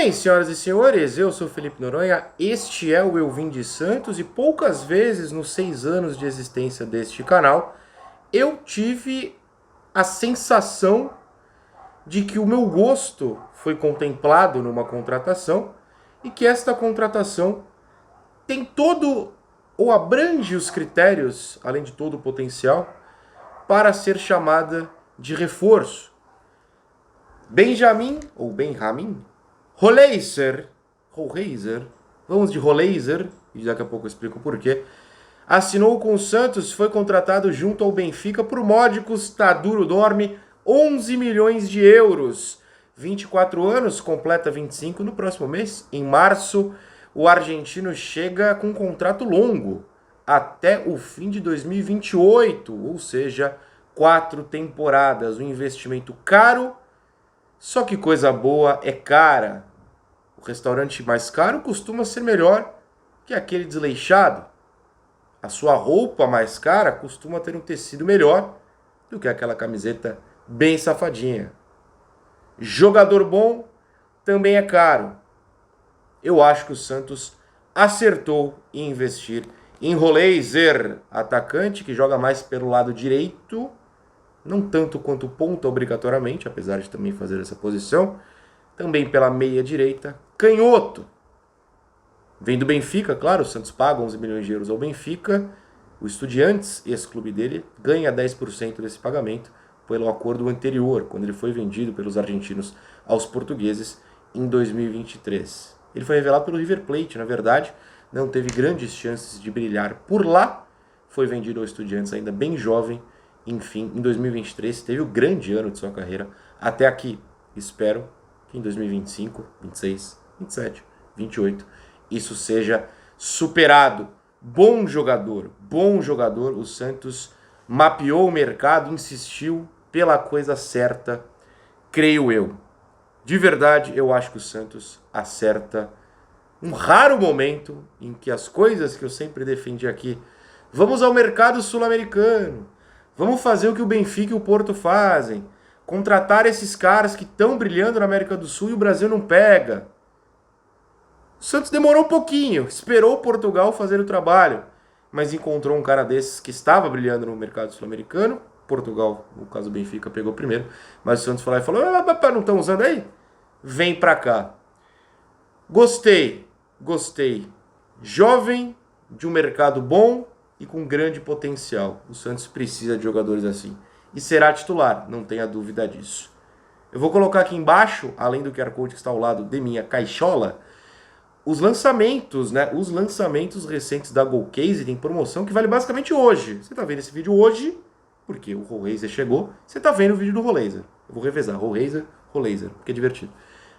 Bem, senhoras e senhores, eu sou Felipe Noronha, este é o Eu Vim de Santos e poucas vezes nos 6 anos de existência deste canal eu tive a sensação de que o meu gosto foi contemplado numa contratação e que esta contratação tem todo ou abrange os critérios, além de todo o potencial, para ser chamada de reforço. Benjamin, ou Benjamin, Roleiser, vamos de Roleiser, e daqui a pouco eu explico o porquê, assinou com o Santos, foi contratado junto ao Benfica por módicos, tá duro dorme, 11 milhões de euros. 24 anos, completa 25 no próximo mês. Em março, o argentino chega com um contrato longo, até o fim de 2028, ou seja, 4 temporadas. Um investimento caro, só que coisa boa é cara. O restaurante mais caro costuma ser melhor que aquele desleixado. A sua roupa mais cara costuma ter um tecido melhor do que aquela camiseta bem safadinha. Jogador bom também é caro. Eu acho que o Santos acertou em investir em Roleiser, atacante que joga mais pelo lado direito, não tanto quanto ponta obrigatoriamente, apesar de também fazer essa posição, também pela meia direita, canhoto. Vem do Benfica, claro, o Santos paga 11 milhões de euros ao Benfica, o Estudiantes, esse clube dele, ganha 10% desse pagamento pelo acordo anterior, quando ele foi vendido pelos argentinos aos portugueses em 2023. Ele foi revelado pelo River Plate, na verdade, não teve grandes chances de brilhar por lá, foi vendido ao Estudiantes ainda bem jovem, enfim, em 2023 teve o grande ano de sua carreira até aqui. Espero que em 2025, 26, 27, 28 isso seja superado. Bom jogador, o Santos mapeou o mercado, insistiu pela coisa certa, creio eu. De verdade, eu acho que o Santos acerta um raro momento em que as coisas que eu sempre defendi aqui, vamos ao mercado sul-americano, vamos fazer o que o Benfica e o Porto fazem, contratar esses caras que estão brilhando na América do Sul e o Brasil não pega. O Santos demorou um pouquinho, esperou Portugal fazer o trabalho, mas encontrou um cara desses que estava brilhando no mercado sul-americano. Portugal, no caso do Benfica, pegou primeiro, mas o Santos foi lá e falou, não estão usando aí? Vem pra cá. Gostei. Jovem, de um mercado bom e com grande potencial. O Santos precisa de jogadores assim. E será titular, não tenha dúvida disso. Eu vou colocar aqui embaixo, além do QR Code que está ao lado de minha caixola, os lançamentos, né? Os lançamentos recentes da Golcase tem promoção que vale basicamente hoje. Você está vendo esse vídeo hoje, porque o Roleiser chegou. Você está vendo o vídeo do Roleiser. Eu vou revezar, Roleiser, porque é divertido.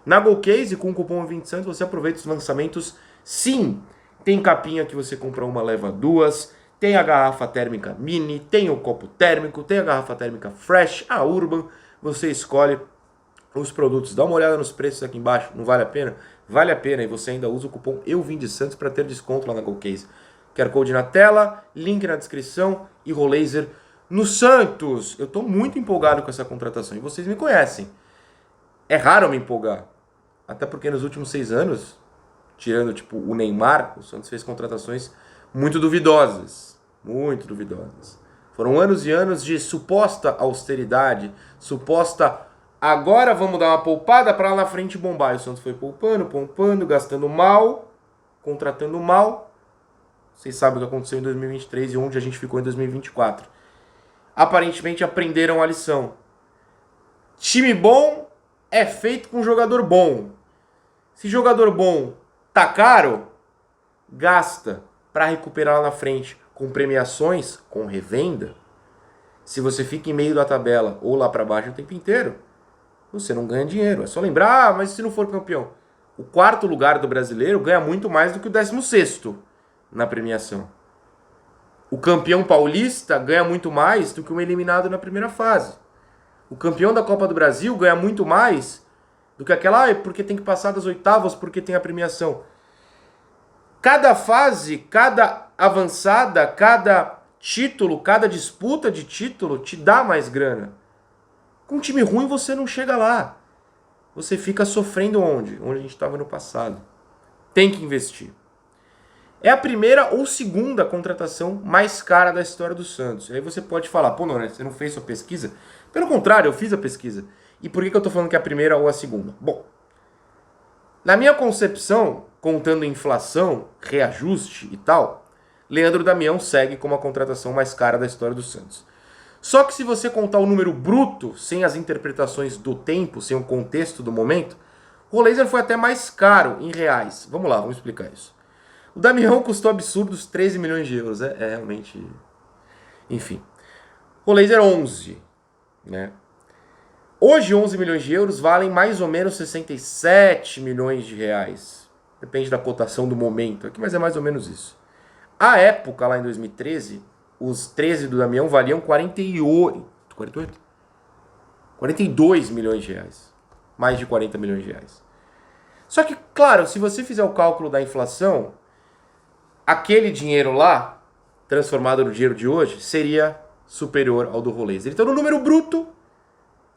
Na Golcase, com o cupom 20 Santos, você aproveita os lançamentos. Sim, tem capinha que você compra uma, leva duas. Tem a garrafa térmica mini, tem o copo térmico, tem a garrafa térmica fresh, a Urban. Você escolhe os produtos. Dá uma olhada nos preços aqui embaixo, não vale a pena? Vale a pena, e você ainda usa o cupom Eu Vim de Santos para ter desconto lá na Golcase. QR Code na tela, link na descrição e Roleiser no Santos. Eu estou muito empolgado com essa contratação, e vocês me conhecem. É raro me empolgar, até porque nos últimos 6 anos, tirando tipo o Neymar, o Santos fez contratações muito duvidosas. Muito duvidosas. Foram anos e anos de suposta austeridade, suposta... Agora vamos dar uma poupada para lá na frente bombar. E o Santos foi poupando, gastando mal, contratando mal. Vocês sabem o que aconteceu em 2023 e onde a gente ficou em 2024. Aparentemente aprenderam a lição. Time bom é feito com jogador bom. Se jogador bom tá caro, gasta para recuperar lá na frente com premiações, com revenda. Se você fica em meio da tabela ou lá para baixo o tempo inteiro, você não ganha dinheiro. É só lembrar, mas se não for campeão? O 4º lugar do brasileiro ganha muito mais do que o 16º na premiação. O campeão paulista ganha muito mais do que um eliminado na primeira fase. O campeão da Copa do Brasil ganha muito mais do que aquela, porque tem que passar das oitavas, porque tem a premiação. Cada fase, cada avançada, cada título, cada disputa de título te dá mais grana. Com um time ruim você não chega lá. você fica sofrendo onde? Onde a gente estava no passado. Tem que investir. É a primeira ou segunda contratação mais cara da história do Santos. Aí você pode falar, pô, Noronha, você não fez sua pesquisa? Pelo contrário, eu fiz a pesquisa. E por que eu tô falando que é a primeira ou a segunda? Bom, na minha concepção, contando inflação, reajuste e tal, Leandro Damião segue como a contratação mais cara da história do Santos. Só que se você contar o número bruto, sem as interpretações do tempo, sem o contexto do momento, o Roleiser foi até mais caro em reais. Vamos lá, vamos explicar isso. O Damião custou absurdos 13 milhões de euros. É realmente... Enfim. O Roleiser 11, né? Hoje 11 milhões de euros valem mais ou menos 67 milhões de reais. Depende da cotação do momento aqui, mas é mais ou menos isso. À época, lá em 2013, os 13 do Damião valiam 42 milhões de reais. Mais de 40 milhões de reais. Só que, claro, se você fizer o cálculo da inflação, aquele dinheiro lá, transformado no dinheiro de hoje, seria superior ao do Roleiser. Então, no número bruto,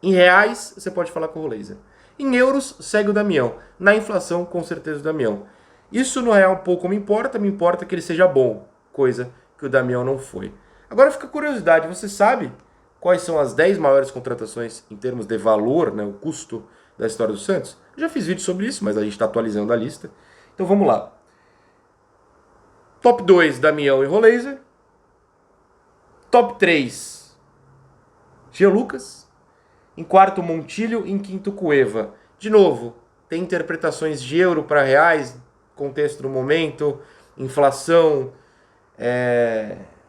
em reais, você pode falar com o Roleiser. Em euros, segue o Damião. Na inflação, com certeza o Damião. Isso no real pouco me importa que ele seja bom, coisa que o Damião não foi. Agora fica a curiosidade, você sabe quais são as 10 maiores contratações em termos de valor, né, o custo da história do Santos? Eu já fiz vídeo sobre isso, mas a gente está atualizando a lista. Então vamos lá. Top 2, Damião e Roleiser. Top 3, Jean Lucas. Em quarto, Montijo. Em quinto, Cueva. De novo, tem interpretações de euro para reais, contexto do momento, inflação,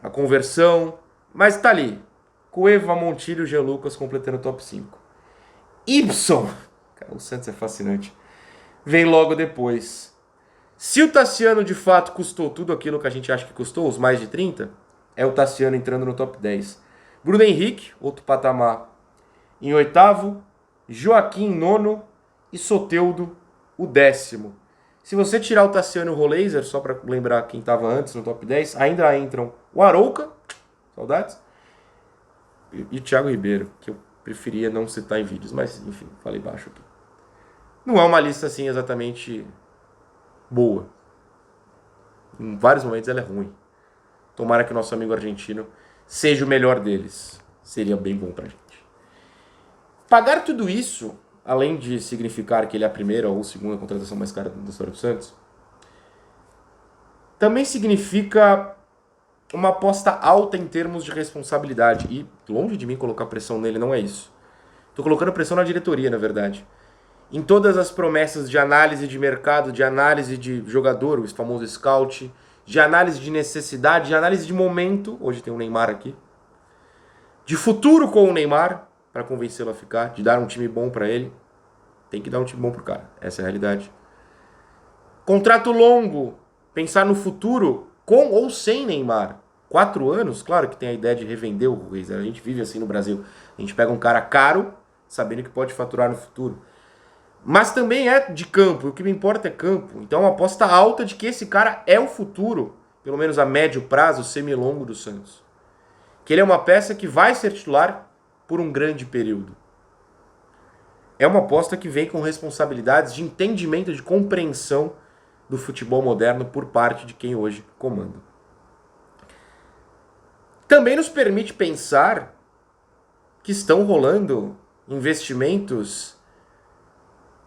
a conversão, mas tá ali. Cueva, Montijo, Jean Lucas completando o top 5. Y, cara, o Santos é fascinante, vem logo depois. Se o Tassiano de fato custou tudo aquilo que a gente acha que custou, os mais de 30, é o Tassiano entrando no top 10. Bruno Henrique, outro patamar, em oitavo. Joaquim, nono. E Soteldo, o 10º. Se você tirar o Tassiano e o Roleiser, só para lembrar quem estava antes no top 10, ainda entram o Arouca, saudades, e o Thiago Ribeiro, que eu preferia não citar em vídeos, mas enfim, falei baixo aqui. Não é uma lista assim exatamente boa. Em vários momentos ela é ruim. Tomara que o nosso amigo argentino seja o melhor deles. Seria bem bom pra gente. Pagar tudo isso, além de significar que ele é a primeira ou segunda contratação mais cara da história do Santos, também significa uma aposta alta em termos de responsabilidade. E longe de mim colocar pressão nele, não é isso. Estou colocando pressão na diretoria, na verdade. Em todas as promessas de análise de mercado, de análise de jogador, o famoso scout, de análise de necessidade, de análise de momento, hoje tem o Neymar aqui, de futuro com o Neymar, para convencê-lo a ficar, de dar um time bom para ele. Tem que dar um time bom pro cara, essa é a realidade. Contrato longo, pensar no futuro com ou sem Neymar. 4 anos, claro que tem a ideia de revender o Ruiz, a gente vive assim no Brasil. A gente pega um cara caro, sabendo que pode faturar no futuro. Mas também é de campo, e o que me importa é campo. Então é uma aposta alta de que esse cara é o futuro, pelo menos a médio prazo, semilongo do Santos. Que ele é uma peça que vai ser titular por um grande período. É uma aposta que vem com responsabilidades de entendimento, de compreensão do futebol moderno por parte de quem hoje comanda. Também nos permite pensar que estão rolando investimentos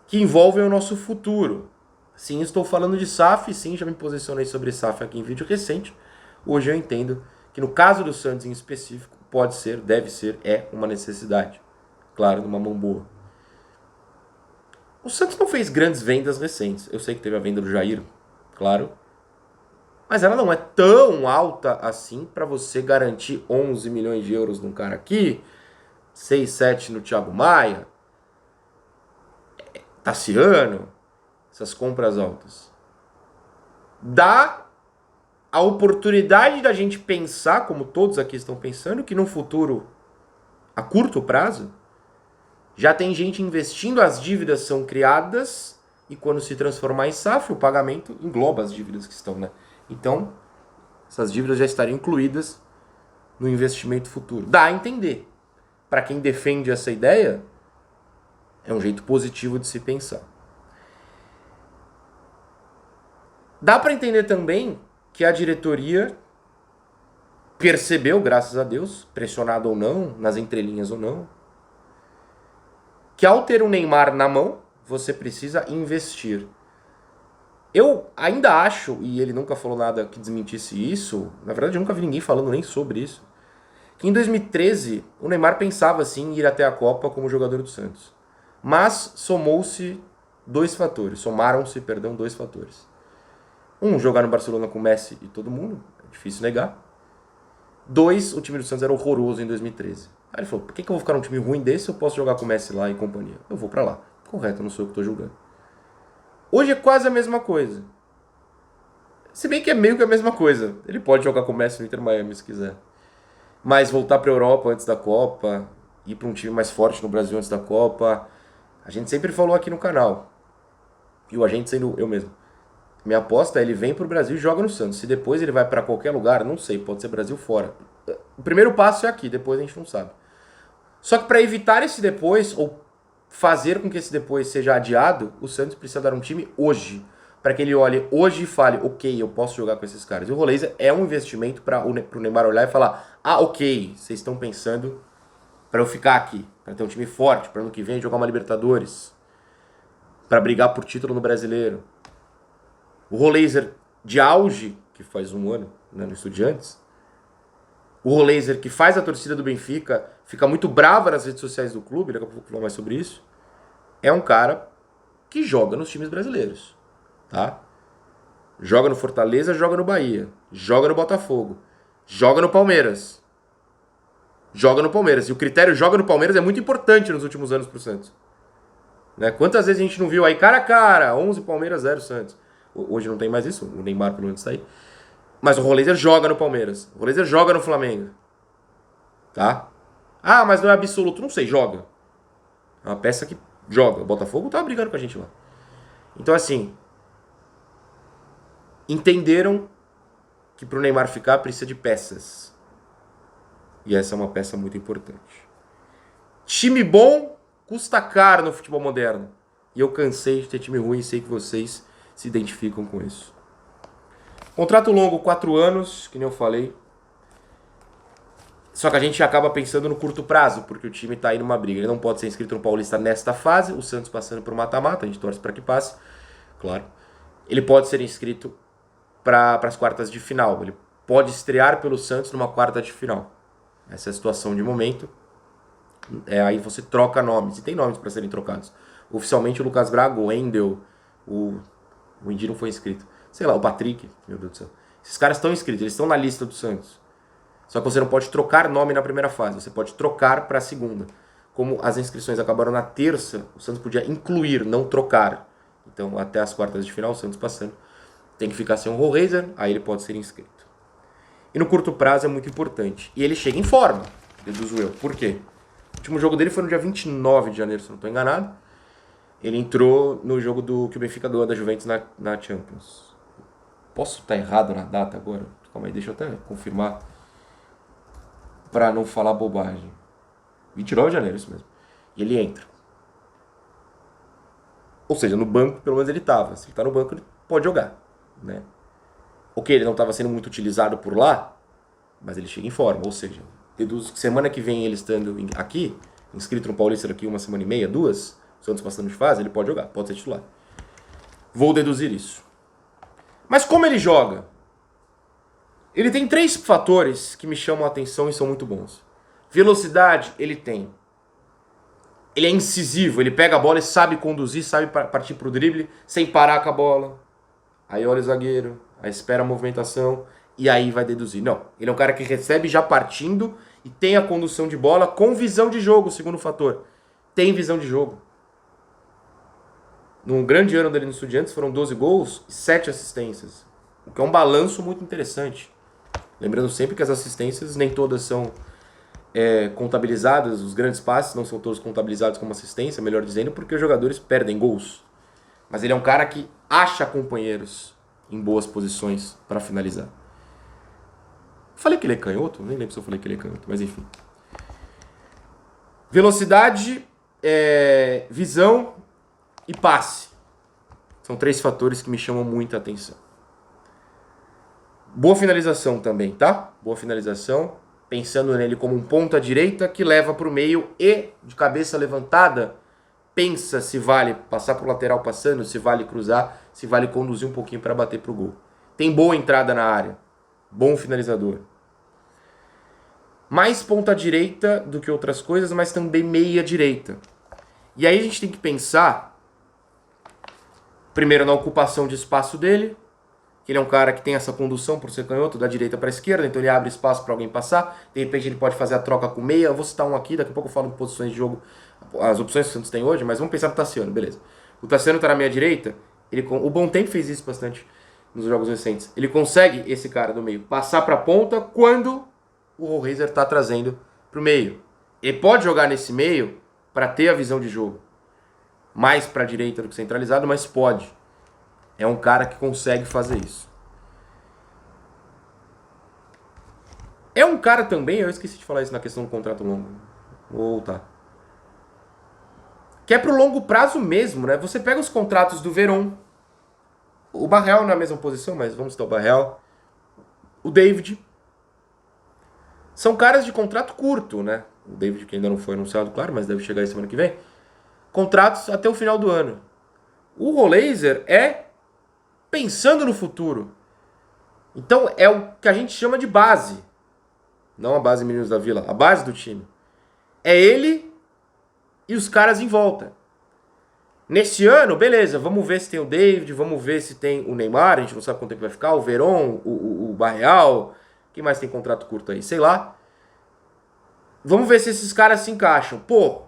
que envolvem o nosso futuro. Sim, estou falando de SAF, sim, já me posicionei sobre SAF aqui em vídeo recente. Hoje eu entendo que no caso do Santos em específico, pode ser, deve ser, é uma necessidade. Claro, numa mão boa. O Santos não fez grandes vendas recentes. Eu sei que teve a venda do Jair, claro. Mas ela não é tão alta assim para você garantir 11 milhões de euros num cara aqui, 6, 7 no Thiago Maia, Tassiano, essas compras altas. Dá a oportunidade da gente pensar, como todos aqui estão pensando, que no futuro, a curto prazo, já tem gente investindo, as dívidas são criadas, e quando se transformar em SAF, o pagamento engloba as dívidas que estão, né? Então, essas dívidas já estariam incluídas no investimento futuro. Dá a entender. Para quem defende essa ideia, É um jeito positivo de se pensar. Dá para entender também que a diretoria percebeu, graças a Deus, pressionado ou não, nas entrelinhas ou não, que ao ter um Neymar na mão, você precisa investir. Eu ainda acho, e ele nunca falou nada que desmentisse isso, na verdade eu nunca vi ninguém falando nem sobre isso, que em 2013 o Neymar pensava sim em ir até a Copa como jogador do Santos. Mas somaram-se dois fatores. Um, jogar no Barcelona com Messi e todo mundo, é difícil negar. Dois, o time do Santos era horroroso em 2013. Aí ele falou, por que eu vou ficar num time ruim desse se eu posso jogar com o Messi lá e companhia? Eu vou pra lá. Correto, não sou eu que tô julgando. Hoje é quase a mesma coisa. Se bem que é meio que a mesma coisa. Ele pode jogar com o Messi no Inter Miami se quiser. Mas voltar pra Europa antes da Copa, ir pra um time mais forte no Brasil antes da Copa, a gente sempre falou aqui no canal. E o agente sendo eu mesmo. Minha aposta é ele vem pro Brasil e joga no Santos. Se depois ele vai pra qualquer lugar, não sei, pode ser Brasil fora. O primeiro passo é aqui, depois a gente não sabe. Só que para evitar esse depois, ou fazer com que esse depois seja adiado, o Santos precisa dar um time hoje. Para que ele olhe hoje e fale, ok, eu posso jogar com esses caras. E o Roleza é um investimento para o Neymar olhar e falar, ah, ok, vocês estão pensando para eu ficar aqui, para ter um time forte, para ano que vem jogar uma Libertadores, para brigar por título no Brasileiro. O Roleza de auge, que faz um ano, né, no Estudiantes, o Roleza que faz a torcida do Benfica, fica muito brava nas redes sociais do clube, daqui a pouco eu vou falar mais sobre isso, é um cara que joga nos times brasileiros, tá? Joga no Fortaleza, joga no Bahia, joga no Botafogo, joga no Palmeiras. Joga no Palmeiras. E o critério joga no Palmeiras é muito importante nos últimos anos pro Santos. Né? Quantas vezes a gente não viu aí cara a cara, 11 Palmeiras, 0 Santos. Hoje não tem mais isso, o Neymar pelo menos tá aí. Mas o Roleza joga no Palmeiras. O Roleza joga no Flamengo. Tá? Ah, mas não é absoluto. Não sei, joga. É uma peça que joga. O Botafogo tá brigando com a gente lá. Então assim, entenderam que pro Neymar ficar precisa de peças. E essa é uma peça muito importante. Time bom custa caro no futebol moderno. E eu cansei de ter time ruim e sei que vocês se identificam com isso. Contrato longo, 4 anos, que nem eu falei. Só que a gente acaba pensando no curto prazo, porque o time tá aí numa briga. Ele não pode ser inscrito no Paulista nesta fase, o Santos passando por mata-mata, a gente torce para que passe, claro. Ele pode ser inscrito para as quartas de final. Ele pode estrear pelo Santos numa quarta de final. Essa é a situação de momento. Aí você troca nomes, e tem nomes para serem trocados. Oficialmente o Lucas Braga, o Wendel, o Indy não foi inscrito. Sei lá, o Patrick, meu Deus do céu. Esses caras estão inscritos, eles estão na lista do Santos. Só que você não pode trocar nome na primeira fase, você pode trocar para a segunda. Como as inscrições acabaram na terça, o Santos podia incluir, não trocar. Então até as quartas de final, o Santos passando. Tem que ficar sem um Roleza, aí ele pode ser inscrito. E no curto prazo é muito importante. E ele chega em forma, deduzo eu. Por quê? O último jogo dele foi no dia 29 de janeiro, se não estou enganado. Ele entrou no jogo que o Benfica ganhou da Juventus na Champions. Posso estar errado na data agora? Calma aí, deixa eu até confirmar. Pra não falar bobagem. 29 de janeiro, isso mesmo. E ele entra. Ou seja, no banco, pelo menos ele estava. Se ele está no banco, ele pode jogar. Né? Ok, ele não estava sendo muito utilizado por lá, mas ele chega em forma. Ou seja, deduzo que semana que vem ele estando aqui, inscrito no Paulista daqui uma semana e meia, 2, o Santos passando de fase, ele pode jogar, pode ser titular. Vou deduzir isso. Mas como ele joga? Ele tem 3 fatores que me chamam a atenção e são muito bons. Velocidade, ele tem. Ele é incisivo, ele pega a bola e sabe conduzir, sabe partir pro drible sem parar com a bola. Aí olha o zagueiro, aí espera a movimentação e aí vai deduzir. Não, ele é um cara que recebe já partindo e tem a condução de bola com visão de jogo, segundo fator. Tem visão de jogo. Num grande ano dele no Estudiantes foram 12 gols e 7 assistências. O que é um balanço muito interessante. Lembrando sempre que as assistências nem todas são contabilizadas, os grandes passes não são todos contabilizados como assistência, melhor dizendo, porque os jogadores perdem gols. Mas ele é um cara que acha companheiros em boas posições para finalizar. Falei que ele é canhoto? Nem lembro se eu falei que ele é canhoto, mas enfim. Velocidade visão e passe. São 3 fatores que me chamam muita atenção. Boa finalização também, tá? Boa finalização, pensando nele como um ponta direita que leva para o meio e, de cabeça levantada, pensa se vale passar pro lateral passando, se vale cruzar, se vale conduzir um pouquinho para bater pro gol. Tem boa entrada na área, bom finalizador. Mais ponta direita do que outras coisas, mas também meia direita. E aí a gente tem que pensar, primeiro na ocupação de espaço dele, que ele é um cara que tem essa condução por ser canhoto, da direita para a esquerda, então ele abre espaço para alguém passar, de repente ele pode fazer a troca com meia, eu vou citar um aqui, daqui a pouco eu falo de posições de jogo, as opções que o Santos tem hoje, mas vamos pensar no Tassiano, beleza. O Tassiano tá na meia direita, o Bontempo fez isso bastante nos jogos recentes, ele consegue, esse cara do meio, passar para a ponta quando o Rollheiser tá trazendo pro meio. Ele pode jogar nesse meio para ter a visão de jogo, mais para a direita do que centralizado, mas pode. É um cara que consegue fazer isso. É um cara também, eu esqueci de falar isso na questão do contrato longo. Vou voltar. Que é pro longo prazo mesmo, né? Você pega os contratos do Verón. O Barreal não é a mesma posição, mas vamos citar o Barreal. O David. São caras de contrato curto, né? O David que ainda não foi anunciado, claro, mas deve chegar aí semana que vem. Contratos até o final do ano. O Rollheiser é pensando no futuro. Então é o que a gente chama de base. Não a base Meninos da Vila, a base do time. É ele e os caras em volta. Nesse ano, beleza, vamos ver se tem o David, vamos ver se tem o Neymar, a gente não sabe quanto tempo vai ficar, o Verón, o Barreal, quem mais tem contrato curto aí? Sei lá. Vamos ver se esses caras se encaixam. Pô,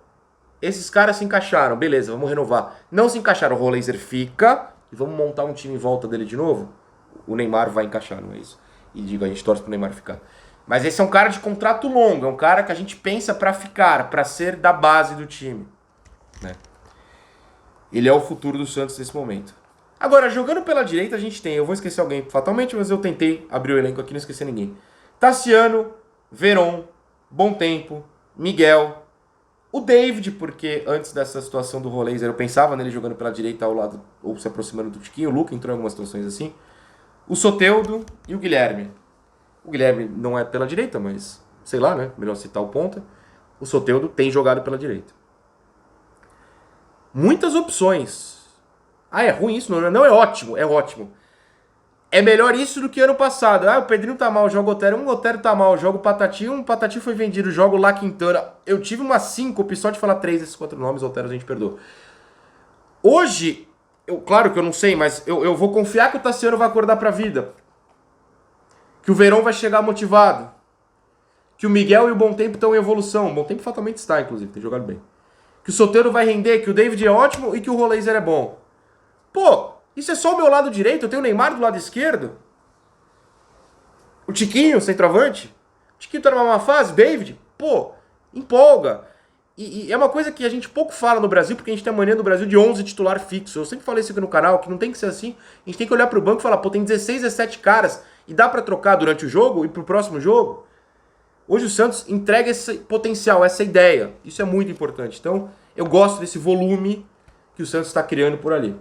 esses caras se encaixaram, beleza, vamos renovar. Não se encaixaram, o Rollheiser fica e vamos montar um time em volta dele de novo. O Neymar vai encaixar, não é isso? E digo, a gente torce pro Neymar ficar. Mas esse é um cara de contrato longo, é um cara que a gente pensa pra ficar, pra ser da base do time, né? Ele é o futuro do Santos nesse momento. Agora, jogando pela direita, a gente tem, eu vou esquecer alguém fatalmente, mas eu tentei abrir o elenco aqui e não esquecer ninguém. Tassiano, Verón, Bontempo, Miguel, o David, porque antes dessa situação do Rollheiser eu pensava nele jogando pela direita ao lado, ou se aproximando do Tiquinho, o Luca entrou em algumas situações assim, o Soteldo e o Guilherme. O Guilherme não é pela direita, mas sei lá, né? Melhor citar o ponta. O Soteldo tem jogado pela direita. Muitas opções. Ah, é ruim isso? Não, não é ótimo, é ótimo. É melhor isso do que ano passado. Ah, o Pedrinho tá mal, joga o Otero. O Otero tá mal, joga o Patati. Um Patati foi vendido, joga o La Quintana. Eu tive uma síncope só de falar 3 desses 4 nomes, o Otero a gente perdoa. Hoje, claro que eu não sei, mas eu vou confiar que o Tassiano vai acordar pra vida. Que o Verón vai chegar motivado. Que o Miguel e o Bontempo estão em evolução. O Bontempo fatalmente está, inclusive, tem jogado bem. Que o Soteldo vai render, que o David é ótimo e que o Rollheiser é bom. Pô, isso é só o meu lado direito, eu tenho o Neymar do lado esquerdo. O Tiquinho, centroavante. O Tiquinho tá numa má fase, David. Pô, empolga. E é uma coisa que a gente pouco fala no Brasil, porque a gente tem a mania no Brasil de 11 titular fixo. Eu sempre falei isso aqui no canal, que não tem que ser assim. A gente tem que olhar pro banco e falar, pô, tem 16, 17 caras e dá pra trocar durante o jogo e pro próximo jogo. Hoje o Santos entrega esse potencial, essa ideia. Isso é muito importante. Então, eu gosto desse volume que o Santos está criando por ali.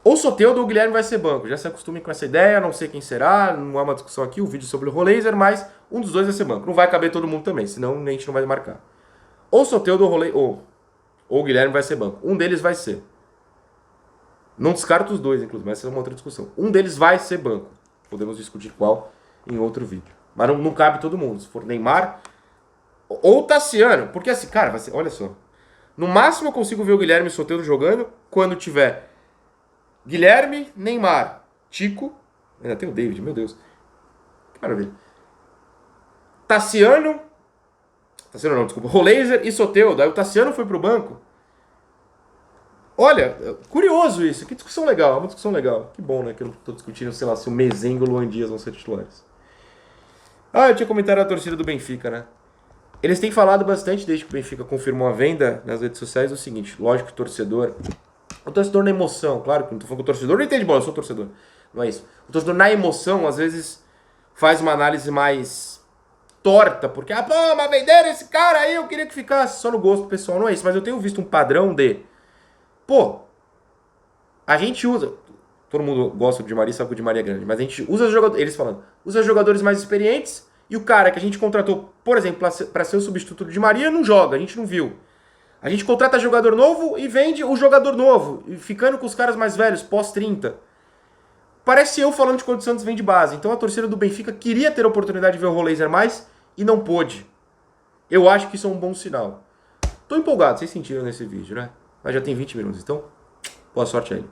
Ou Soteldo ou o Guilherme vai ser banco. Já se acostumem com essa ideia, não sei quem será, não há uma discussão aqui, o vídeo sobre o Rollheiser, mas um dos dois vai ser banco. Não vai caber todo mundo também, senão a gente não vai marcar. Ou Soteldo ou Rollheiser, ou o Guilherme vai ser banco. Um deles vai ser. Não descarto os dois, inclusive, mas essa é uma outra discussão. Um deles vai ser banco. Podemos discutir qual em outro vídeo. Mas não cabe todo mundo. Se for Neymar ou Tassiano, porque assim, cara, vai ser, olha só. No máximo eu consigo ver o Guilherme e o Soteldo jogando quando tiver Guilherme, Neymar, Tico, ainda tem o David, meu Deus. Que maravilha. Tassiano não, desculpa. Rollheiser e Soteldo. Aí o Tassiano foi pro banco. Olha, curioso isso. Que discussão legal, uma discussão legal. Que bom, né, que eu não tô discutindo, sei lá, se o Mezengo ou o Luan Dias vão ser titulares. Ah, eu tinha comentado a torcida do Benfica, né? Eles têm falado bastante desde que o Benfica confirmou a venda nas redes sociais o seguinte, lógico que o torcedor na emoção, claro que não tô falando que o torcedor não entende bola, eu sou torcedor, não é isso. O torcedor na emoção, às vezes, faz uma análise mais torta, porque, pô, mas venderam esse cara aí, eu queria que ficasse. Só no gosto pessoal, não é isso. Mas eu tenho visto um padrão de, pô, a gente usa, todo mundo gosta do Di Maria, sabe que o Di Maria é grande, mas a gente usa jogadores, eles falando, usa jogadores mais experientes e o cara que a gente contratou, por exemplo, para ser o substituto do Di Maria, não joga, a gente não viu. A gente contrata jogador novo e vende o jogador novo, ficando com os caras mais velhos, pós-30. Parece eu falando de quando o Santos vem de base. Então a torcida do Benfica queria ter a oportunidade de ver o Roleiser mais e não pôde. Eu acho que isso é um bom sinal. Tô empolgado, vocês sentiram nesse vídeo, né? Mas já tem 20 minutos, então boa sorte aí.